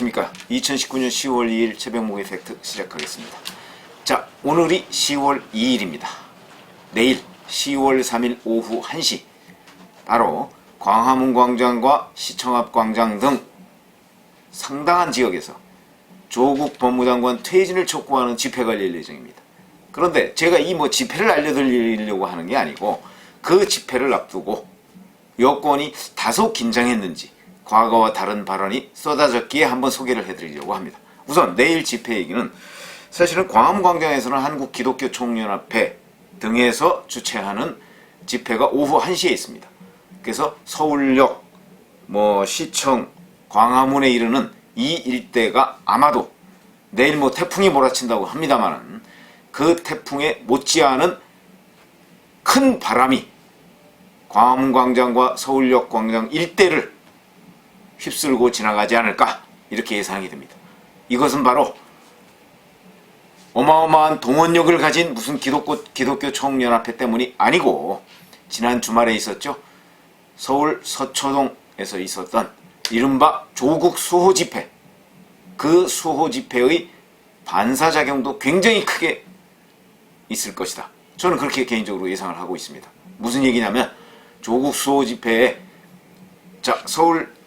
안녕하십니까. 2019년 10월 2일 새벽 모의 팩트 시작하겠습니다. 자, 오늘이 10월 2일입니다. 내일 10월 3일 오후 1시 바로 광화문 광장과 시청 앞 광장 등 상당한 지역에서 조국 법무장관 퇴진을 촉구하는 집회가 열릴 예정입니다. 그런데 제가 이 집회를 알려드리려고 하는 게 아니고 그 집회를 앞두고 여권이 다소 긴장했는지 과거와 다른 발언이 쏟아졌기에 한번 소개를 해드리려고 합니다. 우선 내일 집회 얘기는 사실은 광화문 광장에서는 한국기독교총연합회 등에서 주최하는 집회가 오후 1시에 있습니다. 그래서 서울역, 시청, 광화문에 이르는 이 일대가 아마도 내일 태풍이 몰아친다고 합니다만 그 태풍에 못지않은 큰 바람이 광화문 광장과 서울역 광장 일대를 휩쓸고 지나가지 않을까 이렇게 예상이 됩니다. 이것은 바로 어마어마한 동원력을 가진 무슨 기독교 총연합회 때문이 아니고 지난 주말에 있었죠. 서울 서초동에서 있었던 이른바 조국 수호 집회, 그 수호 집회의 반사작용도 굉장히 크게 있을 것이다. 저는 그렇게 개인적으로 예상을 하고 있습니다. 무슨 얘기냐면 조국 수호 집회에 서울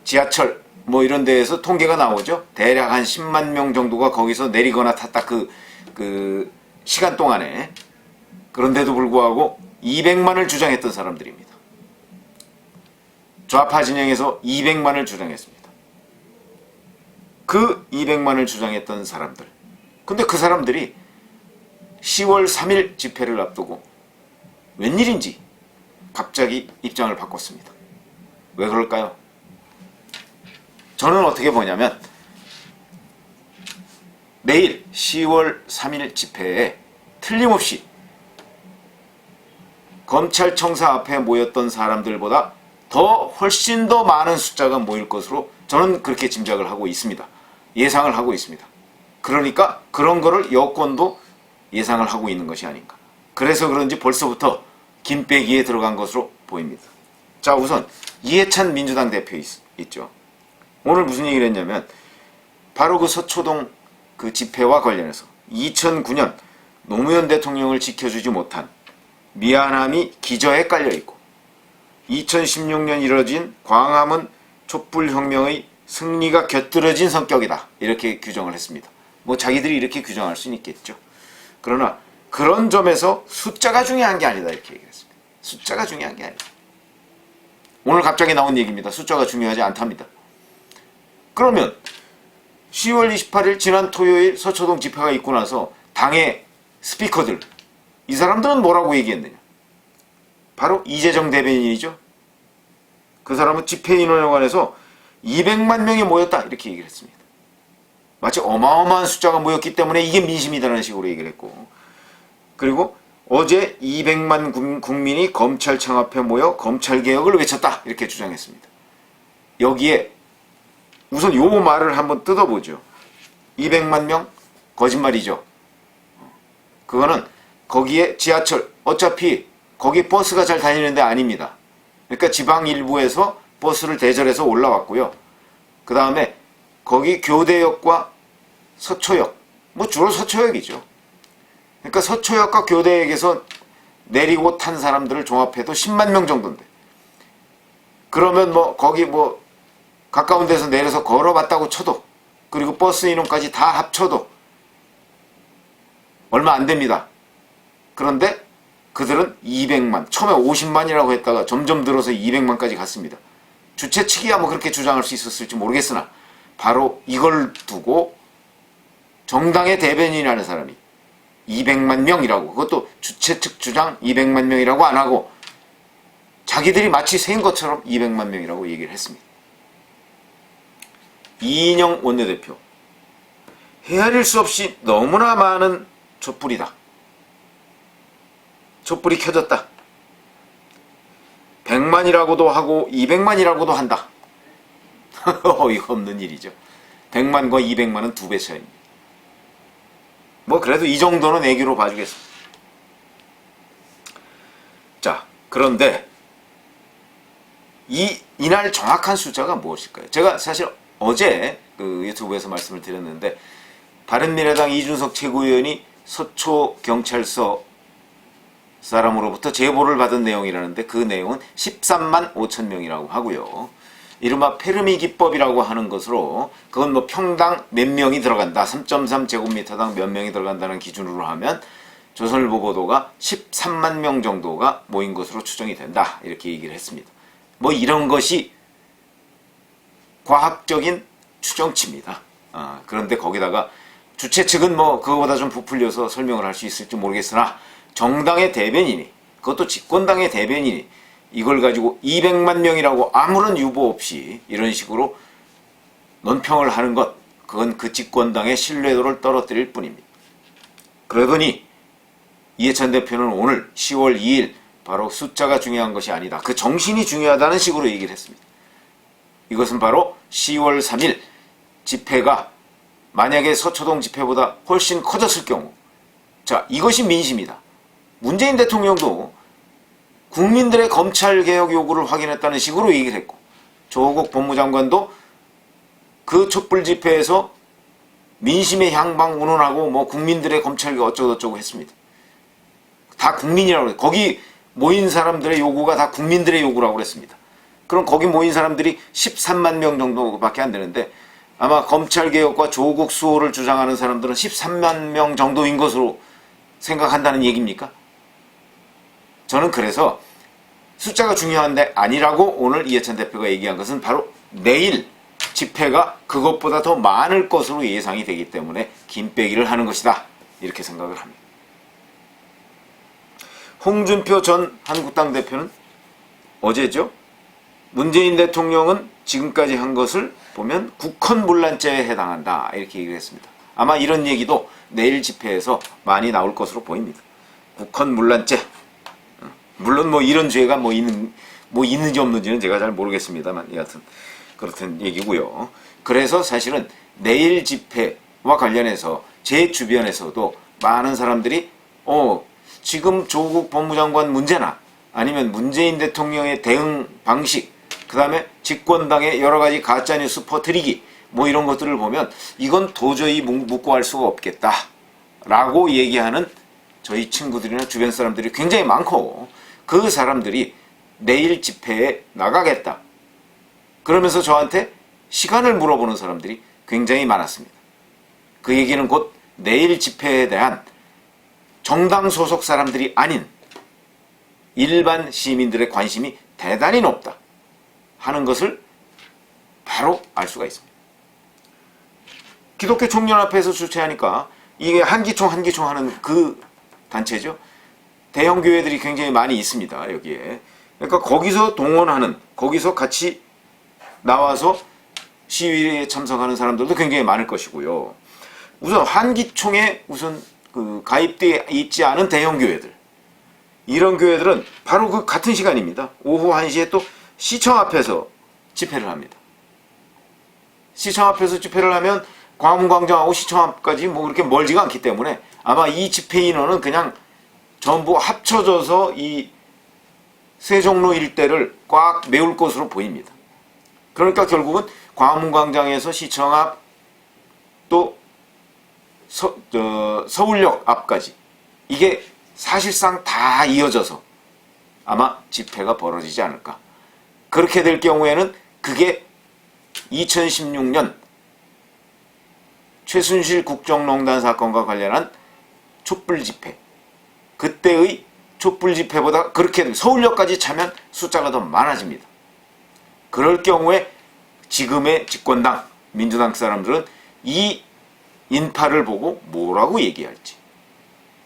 지하철 이런 데에서 통계가 나오죠. 대략 한 10만 명 정도가 거기서 내리거나 탔다 그 시간 동안에. 그런데도 불구하고 200만을 주장했던 사람들입니다. 좌파 진영에서 200만을 주장했습니다. 그 200만을 주장했던 사람들. 근데 그 사람들이 10월 3일 집회를 앞두고 웬일인지 갑자기 입장을 바꿨습니다. 왜 그럴까요? 저는 어떻게 보냐면 내일 10월 3일 집회에 틀림없이 검찰청사 앞에 모였던 사람들보다 훨씬 더 많은 숫자가 모일 것으로 저는 그렇게 짐작을 하고 있습니다. 예상을 하고 있습니다. 그러니까 그런 거를 여권도 예상을 하고 있는 것이 아닌가. 그래서 그런지 벌써부터 김빼기에 들어간 것으로 보입니다. 자, 우선 이해찬 민주당 대표 있죠. 오늘 무슨 얘기를 했냐면 바로 그 서초동 그 집회와 관련해서 2009년 노무현 대통령을 지켜주지 못한 미안함이 기저에 깔려있고 2016년 이뤄진 광화문 촛불혁명의 승리가 곁들여진 성격이다. 이렇게 규정을 했습니다. 자기들이 이렇게 규정할 수는 있겠죠. 그러나 그런 점에서 숫자가 중요한 게 아니다. 이렇게 얘기했습니다. 숫자가 중요한 게 아니다. 오늘 갑자기 나온 얘기입니다. 숫자가 중요하지 않답니다. 그러면 10월 28일 지난 토요일 서초동 집회가 있고 나서 당의 스피커들, 이 사람들은 뭐라고 얘기했느냐? 바로 이재정 대변인이죠. 그 사람은 집회 인원에 관해서 200만 명이 모였다 이렇게 얘기를 했습니다. 마치 어마어마한 숫자가 모였기 때문에 이게 민심이다라는 식으로 얘기를 했고, 그리고 어제 200만 국민이 검찰청 앞에 모여 검찰개혁을 외쳤다 이렇게 주장했습니다. 여기에 우선 요 말을 한번 뜯어보죠. 200만 명? 거짓말이죠. 그거는 거기에 지하철, 어차피 거기 버스가 잘 다니는 데 아닙니다. 그러니까 지방 일부에서 버스를 대절해서 올라왔고요. 그 다음에 거기 교대역과 서초역, 주로 서초역이죠. 그러니까 서초역과 교대역에서 내리고 탄 사람들을 종합해도 10만 명 정도인데, 그러면 거기 가까운 데서 내려서 걸어봤다고 쳐도, 그리고 버스 인원까지 다 합쳐도 얼마 안 됩니다. 그런데 그들은 200만, 처음에 50만이라고 했다가 점점 들어서 200만까지 갔습니다. 주최 측이야 그렇게 주장할 수 있었을지 모르겠으나 바로 이걸 두고 정당의 대변인이라는 사람이 200만 명이라고, 그것도 주최 측 주장 200만 명이라고 안 하고 자기들이 마치 세인 것처럼 200만 명이라고 얘기를 했습니다. 이인영 원내대표, 헤아릴 수 없이 너무나 많은 촛불이다. 촛불이 켜졌다. 100만이라고도 하고 200만이라고도 한다. 어이가 없는 일이죠. 100만과 200만은 2배 차이입니다. 그래도 이 정도는 애교로 봐주겠습니다. 자, 그런데 이날 정확한 숫자가 무엇일까요? 제가 사실 어제 그 유튜브에서 말씀을 드렸는데 바른미래당 이준석 최고위원이 서초경찰서 사람으로부터 제보를 받은 내용이라는데 그 내용은 13만 5천 명이라고 하고요. 이른바 페르미 기법이라고 하는 것으로 그건 뭐 평당 몇 명이 들어간다. 3.3제곱미터당 몇 명이 들어간다는 기준으로 하면 조선일보 보도가 13만 명 정도가 모인 것으로 추정이 된다. 이렇게 얘기를 했습니다. 뭐 이런 것이 과학적인 추정치입니다. 그런데 거기다가 주최 측은 뭐 그거보다 좀 부풀려서 설명을 할 수 있을지 모르겠으나 정당의 대변인이, 그것도 집권당의 대변인이 이걸 가지고 200만 명이라고 아무런 유보 없이 이런 식으로 논평을 하는 것, 그건 그 집권당의 신뢰도를 떨어뜨릴 뿐입니다. 그러더니 이해찬 대표는 오늘 10월 2일 바로 숫자가 중요한 것이 아니다. 그 정신이 중요하다는 식으로 얘기를 했습니다. 이것은 바로 10월 3일 집회가 만약에 서초동 집회보다 훨씬 커졌을 경우, 자, 이것이 민심이다. 문재인 대통령도 국민들의 검찰개혁 요구를 확인했다는 식으로 얘기를 했고, 조국 법무장관도 그 촛불 집회에서 민심의 향방 운운하고 뭐 국민들의 검찰개혁 어쩌고저쩌고 했습니다. 다 국민이라고 그래요. 거기 모인 사람들의 요구가 다 국민들의 요구라고 그랬습니다. 그럼 거기 모인 사람들이 13만 명 정도밖에 안 되는데 아마 검찰개혁과 조국 수호를 주장하는 사람들은 13만 명 정도인 것으로 생각한다는 얘기입니까? 저는 그래서 숫자가 중요한데 아니라고 오늘 이해찬 대표가 얘기한 것은 바로 내일 집회가 그것보다 더 많을 것으로 예상이 되기 때문에 김빼기를 하는 것이다. 이렇게 생각을 합니다. 홍준표 전 한국당 대표는 어제죠. 문재인 대통령은 지금까지 한 것을 보면 국헌문란죄에 해당한다. 이렇게 얘기를 했습니다. 아마 이런 얘기도 내일 집회에서 많이 나올 것으로 보입니다. 국헌문란죄. 물론 뭐 이런 죄가 있는지 없는지는 제가 잘 모르겠습니다만 여하튼 그렇던 얘기고요. 그래서 사실은 내일 집회와 관련해서 제 주변에서도 많은 사람들이 지금 조국 법무장관 문제나 아니면 문재인 대통령의 대응 방식, 그 다음에 집권당의 여러 가지 가짜뉴스 퍼뜨리기 뭐 이런 것들을 보면 이건 도저히 묵고 할 수가 없겠다 라고 얘기하는 저희 친구들이나 주변 사람들이 굉장히 많고, 그 사람들이 내일 집회에 나가겠다 그러면서 저한테 시간을 물어보는 사람들이 굉장히 많았습니다. 그 얘기는 곧 내일 집회에 대한 정당 소속 사람들이 아닌 일반 시민들의 관심이 대단히 높다 하는 것을 바로 알 수가 있습니다. 기독교 총연합회에서 주최하니까 이게 한기총 하는 그 단체죠. 대형 교회들이 굉장히 많이 있습니다. 여기에. 그러니까 거기서 동원하는, 거기서 같이 나와서 시위에 참석하는 사람들도 굉장히 많을 것이고요. 우선 한기총에 우선 그 가입되어 있지 않은 대형 교회들, 이런 교회들은 바로 그 같은 시간입니다. 오후 1시에 또 시청 앞에서 집회를 합니다. 시청 앞에서 집회를 하면 광화문광장하고 시청 앞까지 뭐 그렇게 멀지가 않기 때문에 아마 이 집회 인원은 그냥 전부 합쳐져서 이 세종로 일대를 꽉 메울 것으로 보입니다. 그러니까 결국은 광화문광장에서 시청 앞 또 서울역 앞까지 이게 사실상 다 이어져서 아마 집회가 벌어지지 않을까. 그렇게 될 경우에는 그게 2016년 최순실 국정농단 사건과 관련한 촛불 집회, 그때의 촛불 집회보다 그렇게 서울역까지 차면 숫자가 더 많아집니다. 그럴 경우에 지금의 집권당 민주당 사람들은 이 인파를 보고 뭐라고 얘기할지,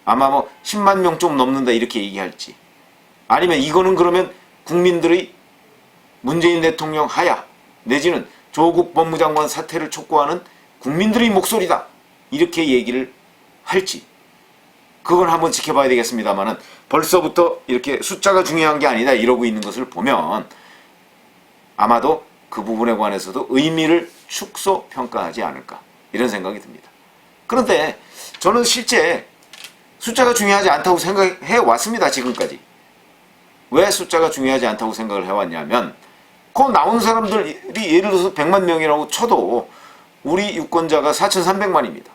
아마 뭐 10만 명 좀 넘는다 이렇게 얘기할지, 아니면 이거는 그러면 국민들의 문재인 대통령 하야 내지는 조국 법무장관 사퇴를 촉구하는 국민들의 목소리다 이렇게 얘기를 할지, 그건 한번 지켜봐야 되겠습니다만은 벌써부터 이렇게 숫자가 중요한 게 아니다 이러고 있는 것을 보면 아마도 그 부분에 관해서도 의미를 축소 평가하지 않을까 이런 생각이 듭니다. 그런데 저는 실제 숫자가 중요하지 않다고 생각해 왔습니다. 지금까지. 왜 숫자가 중요하지 않다고 생각을 해왔냐면 그 나온 사람들이 예를 들어서 100만 명이라고 쳐도 우리 유권자가 4,300만입니다.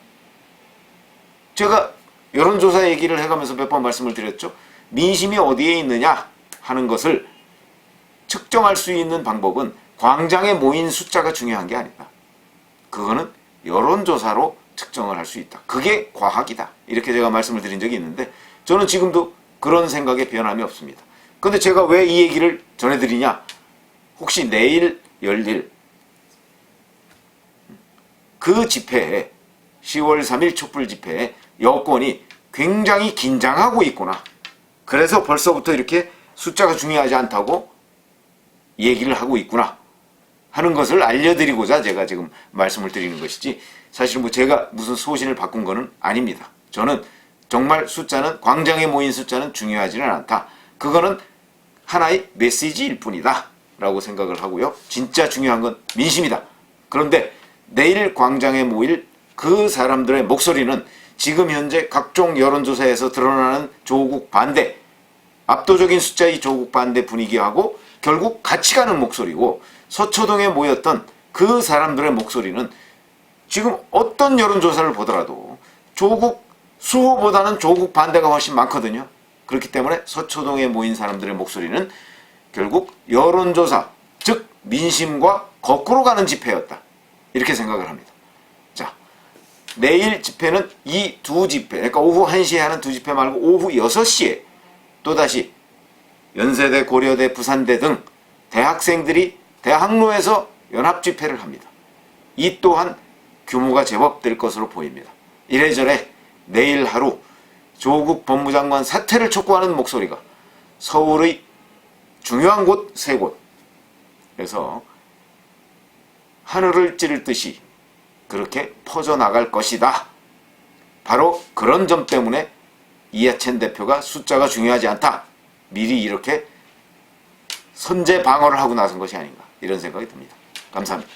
제가 여론조사 얘기를 해가면서 몇 번 말씀을 드렸죠. 민심이 어디에 있느냐 하는 것을 측정할 수 있는 방법은 광장에 모인 숫자가 중요한 게 아니다. 그거는 여론조사로 측정을 할 수 있다. 그게 과학이다. 이렇게 제가 말씀을 드린 적이 있는데 저는 지금도 그런 생각에 변함이 없습니다. 근데 제가 왜 이 얘기를 전해드리냐? 혹시 내일 열릴 그 집회에 10월 3일 촛불 집회에 여권이 굉장히 긴장하고 있구나. 그래서 벌써부터 이렇게 숫자가 중요하지 않다고 얘기를 하고 있구나 하는 것을 알려드리고자 제가 지금 말씀을 드리는 것이지 사실 뭐 제가 무슨 소신을 바꾼 거는 아닙니다. 저는 정말 숫자는 광장에 모인 숫자는 중요하지는 않다. 그거는 하나의 메시지일 뿐이다 라고 생각을 하고요. 진짜 중요한 건 민심이다. 그런데 내일 광장에 모일 그 사람들의 목소리는 지금 현재 각종 여론조사에서 드러나는 조국 반대, 압도적인 숫자의 조국 반대 분위기하고 결국 같이 가는 목소리고 서초동에 모였던 그 사람들의 목소리는 지금 어떤 여론조사를 보더라도 조국 수호보다는 조국 반대가 훨씬 많거든요. 그렇기 때문에 서초동에 모인 사람들의 목소리는 결국 여론조사, 즉 민심과 거꾸로 가는 집회였다. 이렇게 생각을 합니다. 자, 내일 집회는 이 두 집회, 그러니까 오후 1시에 하는 두 집회 말고 오후 6시에 또다시 연세대, 고려대, 부산대 등 대학생들이 대학로에서 연합집회를 합니다. 이 또한 규모가 제법 될 것으로 보입니다. 이래저래 내일 하루 조국 법무장관 사퇴를 촉구하는 목소리가 서울의 중요한 곳 세 곳에서 하늘을 찌를 듯이 그렇게 퍼져나갈 것이다. 바로 그런 점 때문에 이해찬 대표가 숫자가 중요하지 않다. 미리 이렇게 선제 방어를 하고 나선 것이 아닌가 이런 생각이 듭니다. 감사합니다.